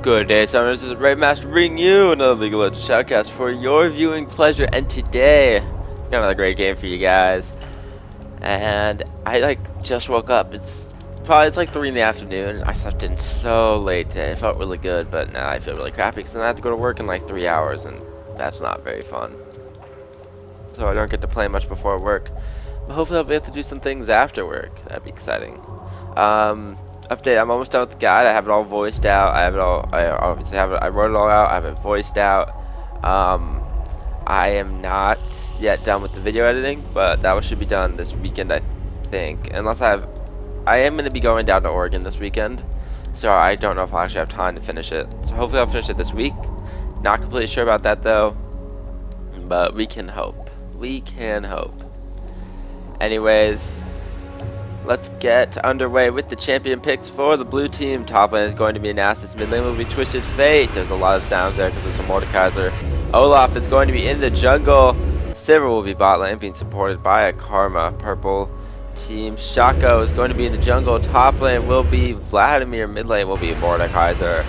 Good day, Summers. This is Raid Master bringing you another League of Legends Shoutcast for your viewing pleasure. And today, got another great game for you guys. And I just woke up. It's like 3 in the afternoon. I slept in so late today. It felt really good, but now I feel really crappy because then I have to go to work in like 3 hours, and that's not very fun. So I don't get to play much before work. But hopefully I'll be able to do some things after work. That'd be exciting. Update, I'm almost done with the guide. I have it all voiced out. I have it all, I obviously have it, I wrote it all out. I have it voiced out. I am not yet done with the video editing, but that should be done this weekend, I think. Unless I am going to be going down to Oregon this weekend, so I don't know if I'll actually have time to finish it. So hopefully I'll finish it this week. Not completely sure about that though, but we can hope. We can hope. Anyways, let's get underway with the champion picks for the blue team. Top lane is going to be Nasus. Mid lane will be Twisted Fate. There's a lot of sounds there because there's a Mordekaiser. Olaf is going to be in the jungle. Sivir will be bot lane, being supported by a Karma. Purple team Shaco is going to be in the jungle. Top lane will be Vladimir. Mid lane will be Bruiserkaiser.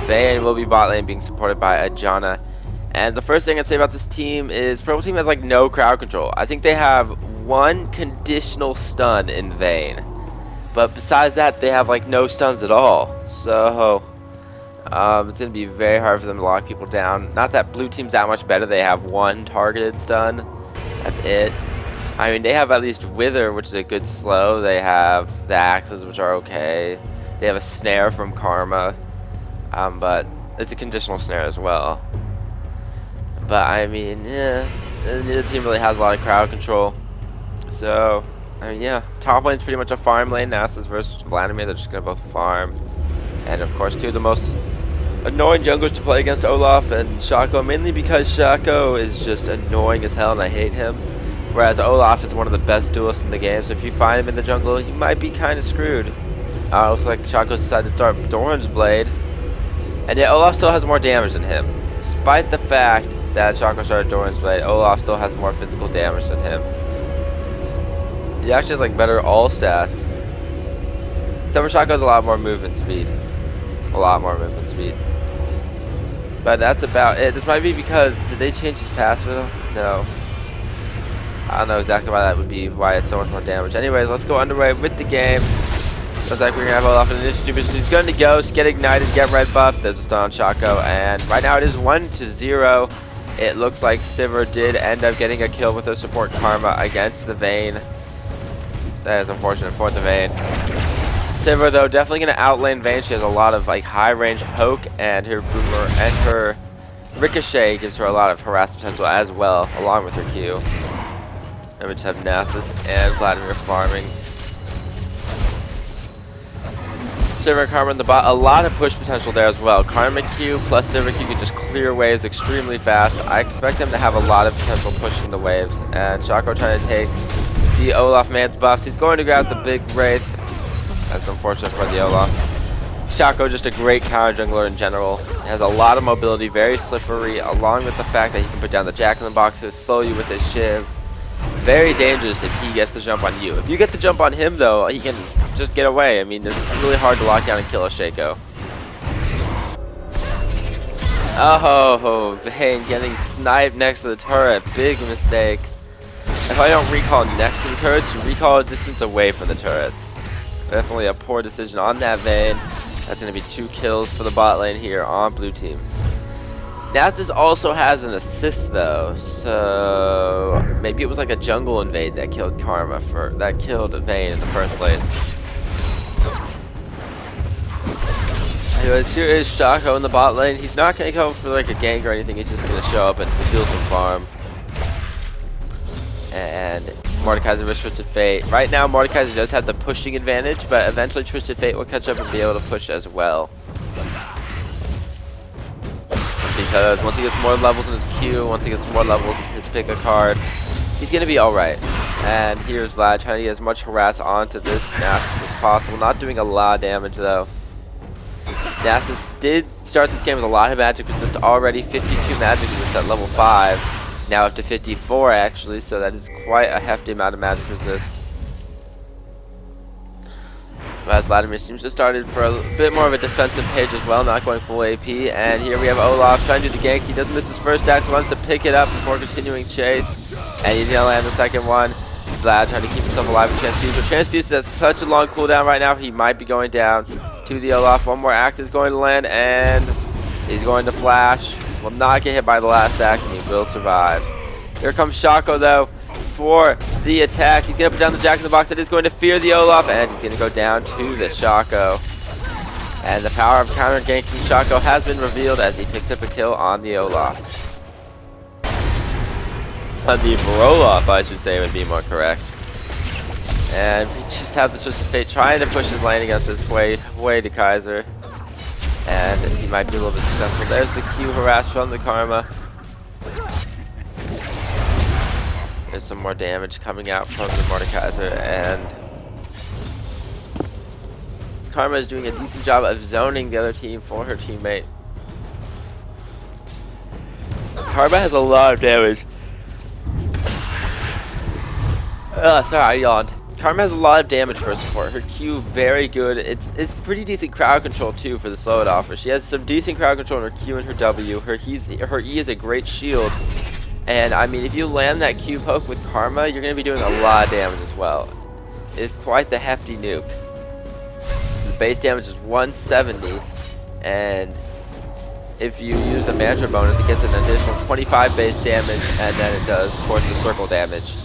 Vayne will be bot lane, being supported by a Janna. And the first thing I'd say about this team is Purple team has like no crowd control. I think they have one conditional stun in Vayne, but besides that they have like no stuns at all. So it's gonna be very hard for them to lock people down. Not that blue team's that much better. They have one targeted stun, that's it. I mean, they have at least Wither, which is a good slow. They have the axes, which are okay. They have a snare from Karma, but it's a conditional snare as well. But I mean, yeah, neither team really has a lot of crowd control. So, I mean, yeah, top lane's pretty much a farm lane. Nasus versus Vladimir, they're just going to both farm. And of course, two of the most annoying junglers to play against, Olaf and Shaco, mainly because Shaco is just annoying as hell and I hate him. Whereas Olaf is one of the best duelists in the game, so if you find him in the jungle, you might be kind of screwed. Looks like Shaco decided to start Doran's Blade. And yet Olaf still has more damage than him. Despite the fact that Shaco started Doran's Blade, Olaf still has more physical damage than him. He actually has like better all stats. Except for Shaco has a lot more movement speed. A lot more movement speed. But that's about it. This might be because, did they change his passive? No. I don't know exactly why that would be, why it's so much more damage. Anyways, let's go underway with the game. Looks like we're going to have Olaf in the initiative. He's going to Ghost, get ignited, get red buff. There's a stun on Shaco. And right now it is 1-0. It looks like Sivir did end up getting a kill with her support Karma against the Vayne. That is unfortunate for the Vayne. Sivir though definitely gonna outlane Vayne. She has a lot of like high range poke, and her boomer and her ricochet gives her a lot of harass potential as well, along with her Q. And we just have Nasus and Vladimir farming. Sivir and Karma in the bot, a lot of push potential there as well. Karma Q plus Sivir Q can just clear waves extremely fast. I expect them to have a lot of potential pushing the waves. And Shaco trying to take the Olaf man's buffs. He's going to grab the big Wraith. That's unfortunate for the Olaf. Shaco just a great counter jungler in general. He has a lot of mobility, very slippery, along with the fact that he can put down the Jack-in-the-Boxes, slow you with his shiv. Very dangerous if he gets the jump on you. If you get the jump on him though, he can just get away. I mean, it's really hard to lock down and kill a Shaco. Oh, Vayne getting sniped next to the turret. Big mistake. If I don't recall next to the turrets, you recall a distance away from the turrets. Definitely a poor decision on that Vayne. That's going to be 2 kills for the bot lane here on blue team. Nasus also has an assist though, so maybe it was like a jungle invade that killed that killed Vayne in the first place. Anyways, here is Shaco in the bot lane. He's not going to go for like a gank or anything. He's just going to show up and steal some farm. And Mordekaiser versus Twisted Fate. Right now, Mordekaiser does have the pushing advantage, but eventually Twisted Fate will catch up and be able to push as well. Because once he gets more levels in his Q, once he gets more levels in his pick a card, he's going to be alright. And here's Vlad trying to get as much harass onto this Nasus as possible. Not doing a lot of damage though. Nasus did start this game with a lot of magic resist already. 52 magic resist at level 5. Now up to 54 actually, so that is quite a hefty amount of magic resist. As Vladimir seems to have started for a bit more of a defensive page as well, not going full AP. And here we have Olaf trying to do the gank. He does miss his first axe, wants to pick it up before continuing chase. And he's going to land the second one. Vlad trying to keep himself alive with Transfuse. But Transfuse has such a long cooldown right now, he might be going down to the Olaf. One more axe is going to land, and he's going to flash. Will not get hit by the last axe, and he will survive. Here comes Shaco, though, for the attack. He's going to put down the Jack in the Box that is going to fear the Olaf, and he's going to go down to the Shaco. And the power of counter-ganking Shaco has been revealed as he picks up a kill on the Olaf. On the Broloff, I should say, would be more correct. And we just have the Twisted Fate trying to push his lane against this way to Kaiser. And he might be a little bit successful. There's the Q harass from the Karma. There's some more damage coming out from the Mordekaiser, and Karma is doing a decent job of zoning the other team for her teammate. Karma has a lot of damage. Sorry, I yawned. Karma has a lot of damage for support. Her Q very good. It's pretty decent crowd control too for the slow it offer. She has some decent crowd control in her Q and her W. Her E is a great shield. And I mean, if you land that Q poke with Karma, you're going to be doing a lot of damage as well. It's quite the hefty nuke. The base damage is 170, and if you use the Mantra bonus, it gets an additional 25 base damage, and then it does, of course, the circle damage.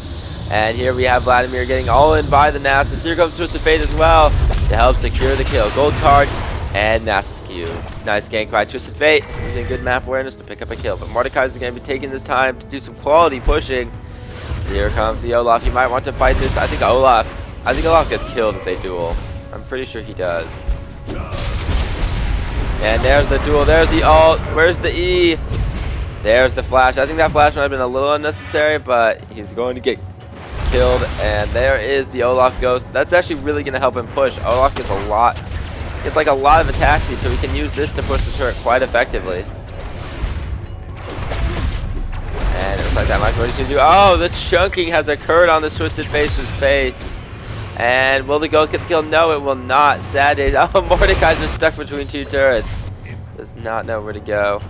And here we have Vladimir getting all in by the Nasus. Here comes Twisted Fate as well to help secure the kill. Gold card and Nasus Q. Nice gank by Twisted Fate, using good map awareness to pick up a kill. But Mordekaiser is going to be taking this time to do some quality pushing. Here comes the Olaf. He might want to fight this. I think Olaf gets killed if they duel. I'm pretty sure he does. And there's the duel. There's the ult. Where's the E? There's the flash. I think that flash might have been a little unnecessary, but he's going to get killed. And there is the Olaf ghost. That's actually really going to help him push. Olaf gets a lot of attack speed, so we can use this to push the turret quite effectively. And it looks like that might be what he's going to do. Oh, the chunking has occurred on the Twisted Face's face. And will the ghost get the kill? No, it will not. Sad days. Oh, Mordekaiser's stuck between two turrets. Does not know where to go.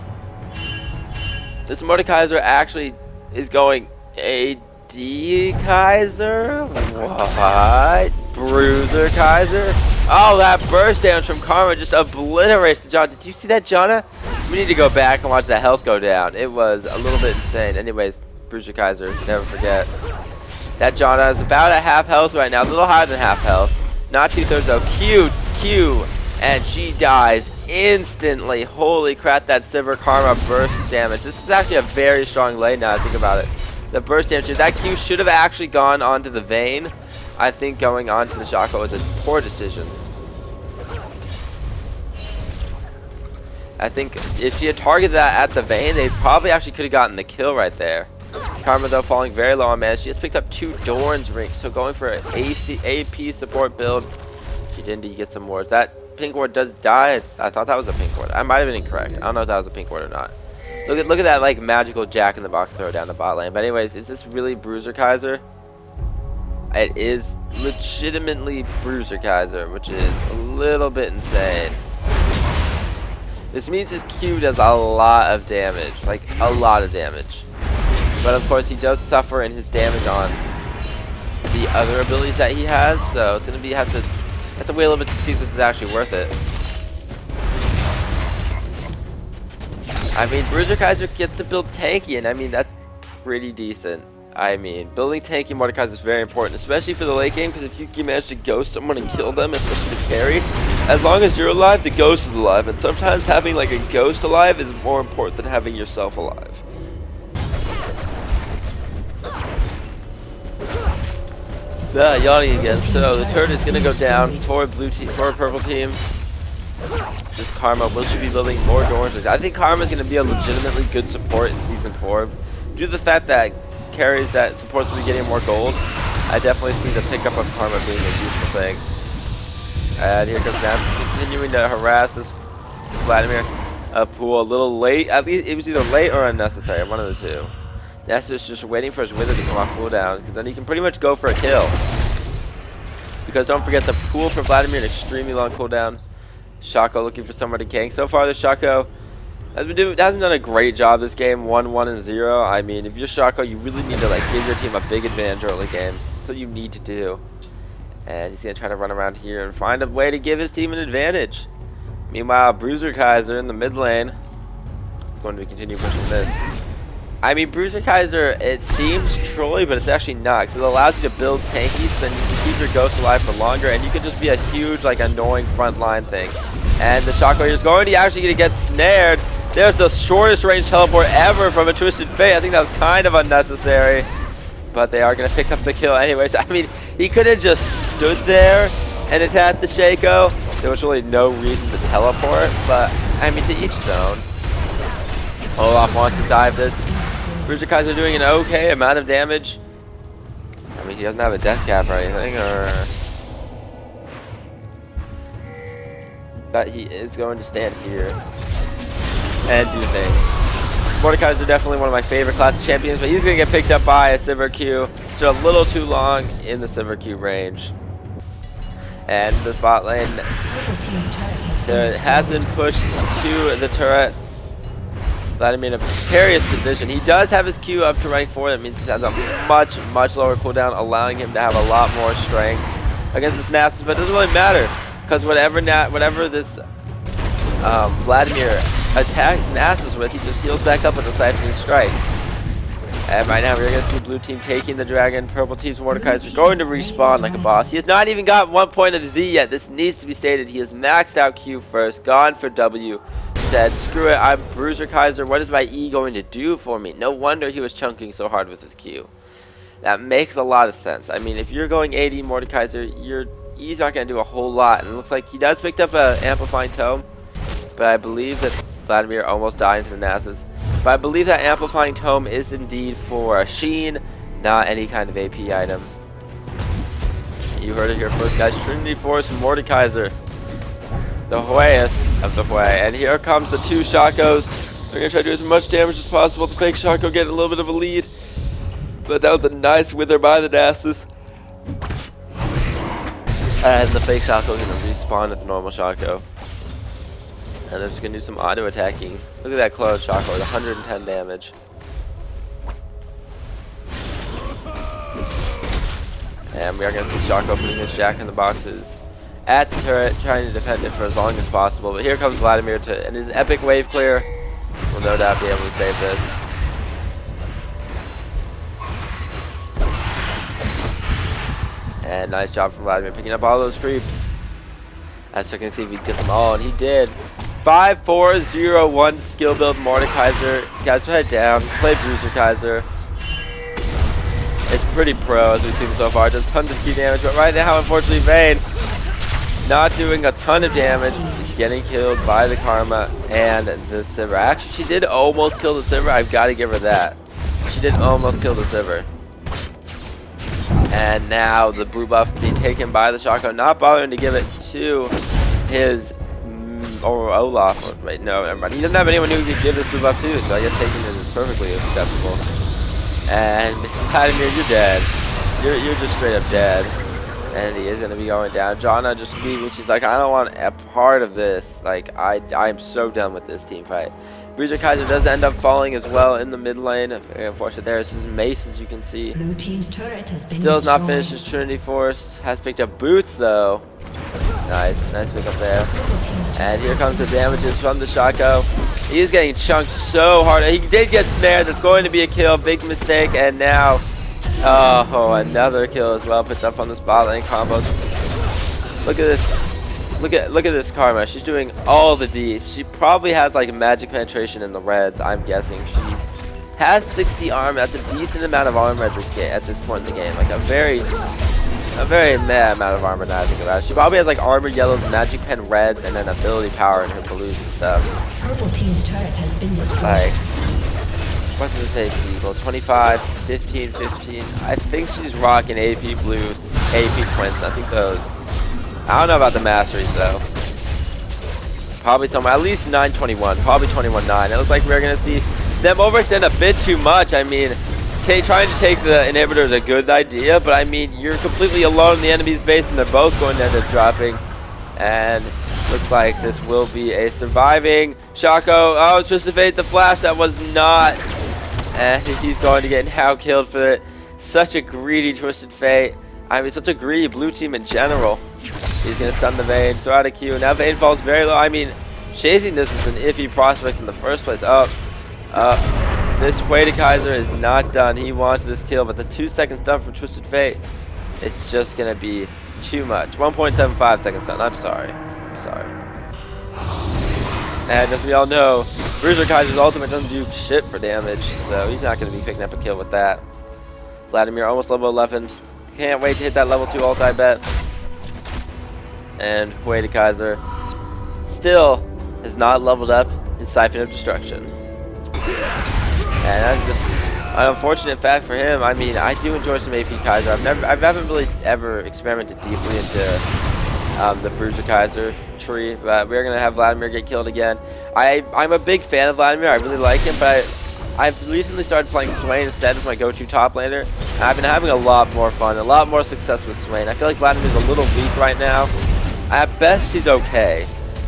This Mordekaiser actually is going AD Kaiser? What? Bruiserkaiser? Oh, that burst damage from Karma just obliterates the Janna. Did you see that, Janna? We need to go back and watch that health go down. It was a little bit insane. Anyways, Bruiserkaiser, never forget. That Janna is about at half health right now, a little higher than half health. Not 2/3 though. Q, and she dies instantly. Holy crap, that Silver Karma burst damage. This is actually a very strong lane now I think about it. The burst damage, that Q should have actually gone onto the Vayne. I think going on to the Shaco was a poor decision. I think if she had targeted that at the Vayne, they probably actually could have gotten the kill right there. Karma, though, falling very low on mana. She has picked up 2 Doran's rings, so going for an AP support build. She didn't get some wards. That pink ward does die. I thought that was a pink ward. I might have been incorrect. I don't know if that was a pink ward or not. Look at that like magical Jack in the Box throw down the bot lane. But anyways, is this really Bruiserkaiser? It is legitimately Bruiserkaiser, which is a little bit insane. This means his Q does a lot of damage, like a lot of damage. But of course he does suffer in his damage on the other abilities that he has, so it's gonna be have to wait a little bit to see if this is actually worth it. I mean, Bruiserkaiser gets to build tanky, and I mean that's pretty decent. I mean, building tanky Mordekaiser is very important, especially for the late game, because if you can manage to ghost someone and kill them, especially the carry, as long as you're alive, the ghost is alive, and sometimes having like a ghost alive is more important than having yourself alive. Yawning again. So the turret is gonna go down for blue team, for a purple team. This Karma will should be building more doors. I think Karma is gonna be a legitimately good support in season 4, due to the fact that carries that supports will be getting more gold. I definitely see the pickup of Karma being a useful thing. And here comes Nasus continuing to harass this Vladimir pool a little late. At least it was either late or unnecessary, one of the two. Nasus is just waiting for his Wither to come off cooldown, because then he can pretty much go for a kill. because don't forget the pool for Vladimir, an extremely long cooldown. Shaco looking for somewhere to gank. So far, the Shaco hasn't done a great job this game. 1-1-0. I mean, if you're Shaco, you really need to like give your team a big advantage early game. That's what you need to do. And he's gonna try to run around here and find a way to give his team an advantage. Meanwhile, Bruiserkaiser in the mid lane is going to continue pushing this. I mean, Bruiserkaiser, it seems trolly, but it's actually not, because it allows you to build tankies, so then you can keep your ghost alive for longer, and you can just be a huge, like, annoying front line thing. And the Shaco here is actually going to get snared. There's the shortest range teleport ever from a Twisted Fate. I think that was kind of unnecessary, but they are going to pick up the kill anyways. I mean, he could have just stood there and attacked the Shaco. There was really no reason to teleport, but, I mean, to each his own. Olaf wants to dive this. Bruiserkaiser doing an okay amount of damage. I mean, he doesn't have a death cap or anything, but he is going to stand here and do things. Mordekaiser definitely one of my favorite classic champions, but he's going to get picked up by a Sivir Q. Still a little too long in the Sivir Q range. And the bot lane has been pushed to the turret. Vladimir in a precarious position. He does have his Q up to rank 4. That means he has a much lower cooldown, allowing him to have a lot more strength against this Nasus. But it doesn't really matter, because whatever this Vladimir attacks Nasus with, he just heals back up with the Siphoning Strike. And right now we're going to see blue team taking the dragon. Purple team's Mordekaiser going to respawn like a boss. He has not even got 1 point of Z yet. This needs to be stated. He has maxed out Q first, gone for W. Said, screw it, I'm Bruiserkaiser. What is my E going to do for me? No wonder he was chunking so hard with his Q. That makes a lot of sense. I mean, if you're going AD Mordekaiser, your E's not going to do a whole lot. And it looks like he does pick up an Amplifying Tome. But I believe that Vladimir almost died into the Nasus. But I believe that Amplifying Tome is indeed for a Sheen, not any kind of AP item. You heard it here first, guys. Trinity Force Mordekaiser. The Hueyest of the Huey. And here comes the two Shacos. They're going to try to do as much damage as possible. The fake Shaco getting a little bit of a lead. But that was a nice wither by the Nasus. And the fake Shaco is going to respawn at the normal Shaco. And they're just going to do some auto attacking. Look at that close Shaco with 110 damage. And we are going to see Shaco putting his Jack in the boxes at the turret, trying to defend it for as long as possible. But here comes Vladimir and his epic wave clear will no doubt be able to save this. And nice job from Vladimir picking up all those creeps. I was checking to see if he did them all, and he did. 5-4-0-1 skill build Mordekaiser. You guys head down, play Bruiserkaiser. It's pretty pro as we've seen so far. Does tons of key damage, but right now, unfortunately, Vayne not doing a ton of damage, getting killed by the Karma and the Sivir. Actually, she did almost kill the Sivir. I've got to give her that. She did almost kill the Sivir. And now the blue buff being taken by the Shaco, not bothering to give it to his or Olaf. Wait, no, never mind. He doesn't have anyone who could give this blue buff to, so I guess taking it is perfectly acceptable. And Vladimir, you're dead. You're just straight up dead. And he is going to be going down. Janna just leaving. She's like, I don't want a part of this. Like, I'm so done with this team fight. Bruiserkaiser does end up falling as well in the mid lane. Very unfortunate there. It's his mace, as you can see. Blue team's turret has been Still has not destroyed. finished his Trinity Force. Has picked up boots, though. Nice pick up there. And here comes the damages from the Shaco. He is getting chunked so hard. He did get snared. That's going to be a kill. Big mistake. And now, oh, another kill as well. Picked up on this bot lane combos. Look at this. Look at this Karma. She's doing all the deep. She probably has like magic penetration in the reds. I'm guessing she has 60 armor. That's a decent amount of armor at this point in the game. Like a very meh amount of armor now I think about it. She probably has like armor yellows, magic pen reds, and then ability power in her blues and stuff. Purple team's turret has been destroyed. Like, what does it say, people? 25, 15, 15. I think she's rocking AP blues, AP prints. I think those. I don't know about the masteries though. Probably somewhere, at least 921, probably 21-9. It looks like we're gonna see them overextend a bit too much. I mean, trying to take the inhibitor is a good idea, but I mean, you're completely alone in the enemy's base, and they're both going to end up dropping. And looks like this will be a surviving Shaco. Oh, Twisted Fate, the flash, that was not. And he's going to get now killed for it. Such a greedy Twisted Fate. I mean, such a greedy blue team in general. He's going to stun the Vayne, throw out a Q. Now Vayne falls very low. I mean, chasing this is an iffy prospect in the first place. This Shoutcast is not done. He wants this kill, but the 2 seconds done from Twisted Fate, it's just going to be too much. 1.75 seconds done. I'm sorry. And as we all know, Bruiserkaiser's ultimate doesn't do shit for damage, so he's not going to be picking up a kill with that. Vladimir almost level 11. Can't wait to hit that level 2 ult, I bet. And Shoutcast still has not leveled up his Siphon of Destruction. And that's just an unfortunate fact for him. I mean, I do enjoy some AP Kaiser. I haven't really ever experimented deeply into the Bruiserkaiser tree, but we're gonna have Vladimir get killed again. I'm a big fan of Vladimir. I really like him, but I've recently started playing Swain instead as my go-to top laner, and I've been having a lot more fun, a lot more success with Swain. I feel like Vladimir's a little weak right now. At best, he's okay,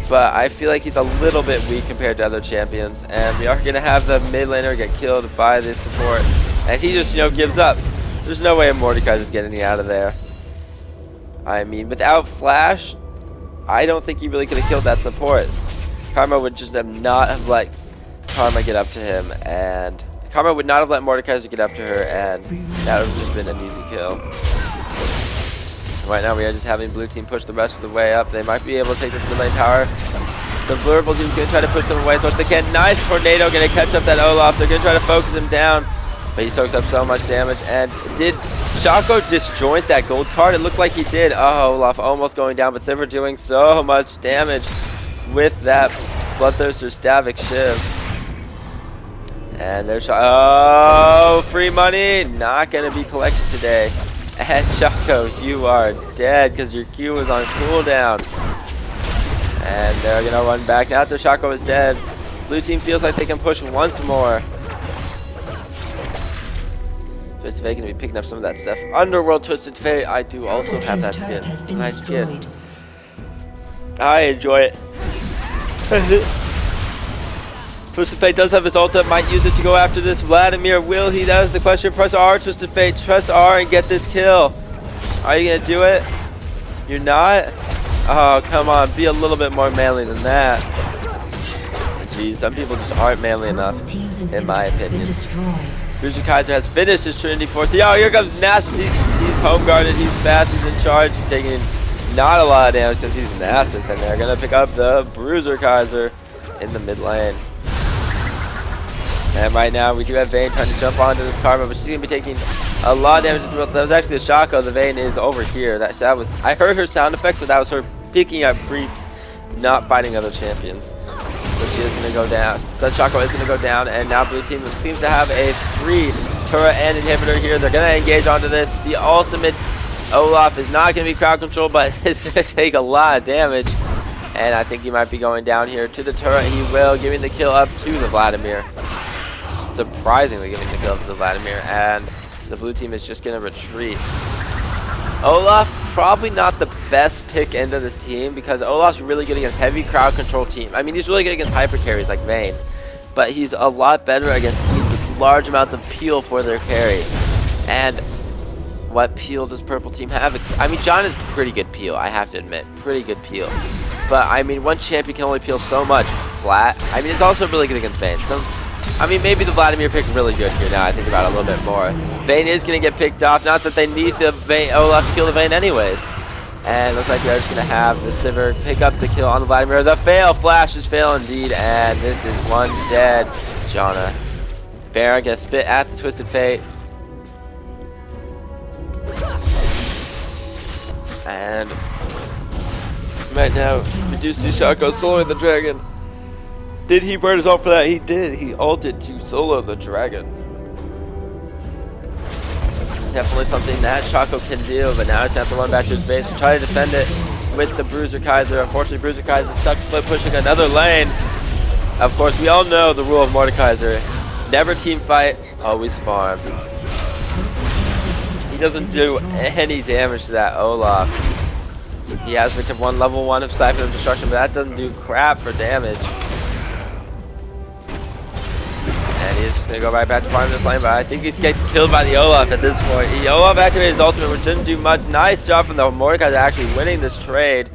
but I feel like he's a little bit weak compared to other champions, and we are gonna have the mid laner get killed by this support, and he just, gives up. There's no way Mordekaiser's getting me out of there. I mean, without Flash, I don't think he really could have killed that support. Karma would just not have let Karma get up to him, and Karma would not have let Mordekaiser get up to her, and that would have just been an easy kill. Right now we are just having blue team push the rest of the way up. They might be able to take this mid lane tower. The purple team's going to try to push them away as much as they can. Nice tornado, going to catch up that Olaf. They're going to try to focus him down, but he soaks up so much damage. And did Shaco disjoint that gold card? It looked like he did. Oh, Olaf almost going down, but Sivir doing so much damage with that Bloodthirster Stavic Shiv. And there's free money, not going to be collected today. And Shaco, you are dead because your Q is on cooldown. And they're going to run back. Now that Shaco is dead, blue team feels like they can push once more. Twisted Fate going to be picking up some of that stuff. Underworld Twisted Fate, I do also have that skin. It's a nice skin. I enjoy it. Twisted Fate does have his ult up, might use it to go after this Vladimir. Will he? That is the question. Press R, Twisted Fate. Press R and get this kill. Are you going to do it? You're not? Oh, come on. Be a little bit more manly than that. Jeez, some people just aren't manly enough, in my opinion. Bruiserkaiser has finished his Trinity Force. Oh, here comes Nasus. He's home guarded. He's fast. He's in charge. He's taking not a lot of damage because he's Nasus. And they're going to pick up the Bruiserkaiser in the mid lane. And right now, we do have Vayne trying to jump onto this Karma, but she's going to be taking a lot of damage. That was actually the Shaco. The Vayne is over here. That was. I heard her sound effects, so that was her picking up creeps, not fighting other champions. So she is going to go down. So Shaco is going to go down, and now blue team seems to have a free turret and inhibitor here. They're going to engage onto this. The ultimate Olaf is not going to be crowd control, but it's going to take a lot of damage. And I think he might be going down here to the turret. He will, giving the kill up to the Vladimir. Surprisingly giving the kill to the Vladimir, and the blue team is just going to retreat. Olaf, probably not the best pick into this team because Olaf's really good against heavy crowd control teams. I mean, he's really good against hyper carries like Vayne, but he's a lot better against teams with large amounts of peel for their carry. And what peel does purple team have? I mean, John is pretty good peel, I have to admit. Pretty good peel. But, I mean, one champion can only peel so much flat. I mean, it's also really good against Vayne. So, I mean, maybe the Vladimir pick really good here now I think about it a little bit more. Vayne is going to get picked off. Not that they need the Olaf to kill the Vayne anyways. And looks like they're just going to have the Sivir pick up the kill on the Vladimir. The fail. Flash is fail indeed. And this is one dead Janna. Baron going to spit at the Twisted Fate. And right now, we do see Shaco soloing the dragon. Did he burn his ult for that? He did. He ulted to solo the dragon. Definitely something that Shaco can do, but now it's have to run back to his base and try to defend it with the Bruiserkaiser. Unfortunately, Bruiserkaiser stuck split pushing another lane. Of course, we all know the rule of Mordekaiser. Never team fight, always farm. doesn't do any damage to that Olaf. He has picked up one level 1 of Siphon of Destruction, but that doesn't do crap for damage. And he's just going to go right back to farming this lane, but I think he gets killed by the Olaf at this point. Olaf activated his ultimate, which didn't do much. Nice job from the Mordekaiser actually winning this trade.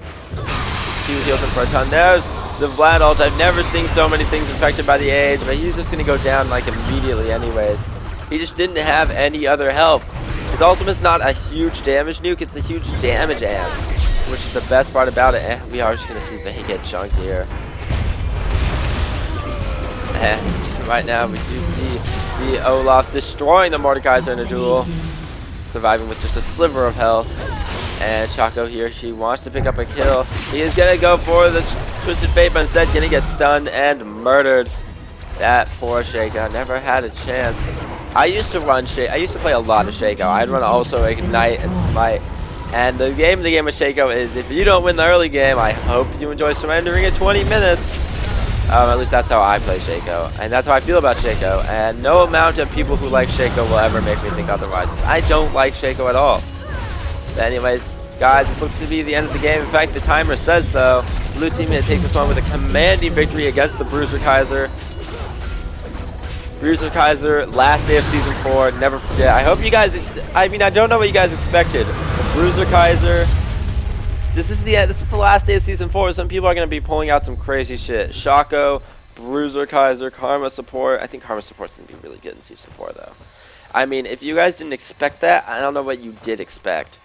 Q heals him for a ton. There's the Vlad ult. I've never seen so many things affected by the age, but he's just going to go down like immediately anyways. He just didn't have any other help. His ultimate's not a huge damage nuke, it's a huge damage amp, which is the best part about it. We are just going to see Vayne get chunked here. Right now we do see the Olaf destroying the Mordekaiser in a duel, surviving with just a sliver of health. And Shaco here, she wants to pick up a kill. He is going to go for the Twisted Fate, but instead going to get stunned and murdered. That poor Shaco never had a chance. I used to play a lot of Shaco. I'd run also Ignite and Smite. And the game with Shaco is, if you don't win the early game, I hope you enjoy surrendering at 20 minutes. At least that's how I play Shaco. And that's how I feel about Shaco. And no amount of people who like Shaco will ever make me think otherwise. I don't like Shaco at all. But anyways, guys, this looks to be the end of the game. In fact, the timer says so. Blue team going to take this one with a commanding victory against the Bruiserkaiser. Bruiserkaiser, last day of Season 4, never forget. I hope you guys, I don't know what you guys expected. Bruiserkaiser, this is the last day of Season 4. Some people are going to be pulling out some crazy shit. Shaco, Bruiserkaiser, Karma support. I think Karma support's going to be really good in Season 4, though. I mean, if you guys didn't expect that, I don't know what you did expect.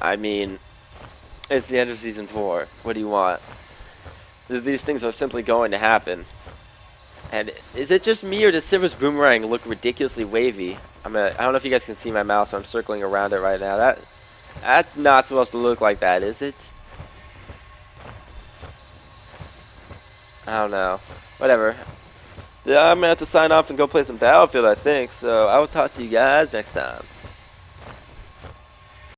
I mean, it's the end of Season 4. What do you want? These things are simply going to happen. And is it just me, or does Silver's Boomerang look ridiculously wavy? I don't know if you guys can see my mouse, so I'm circling around it right now. That's not supposed to look like that, is it? I don't know. Whatever. I'm going to have to sign off and go play some Battlefield, I think. So I will talk to you guys next time.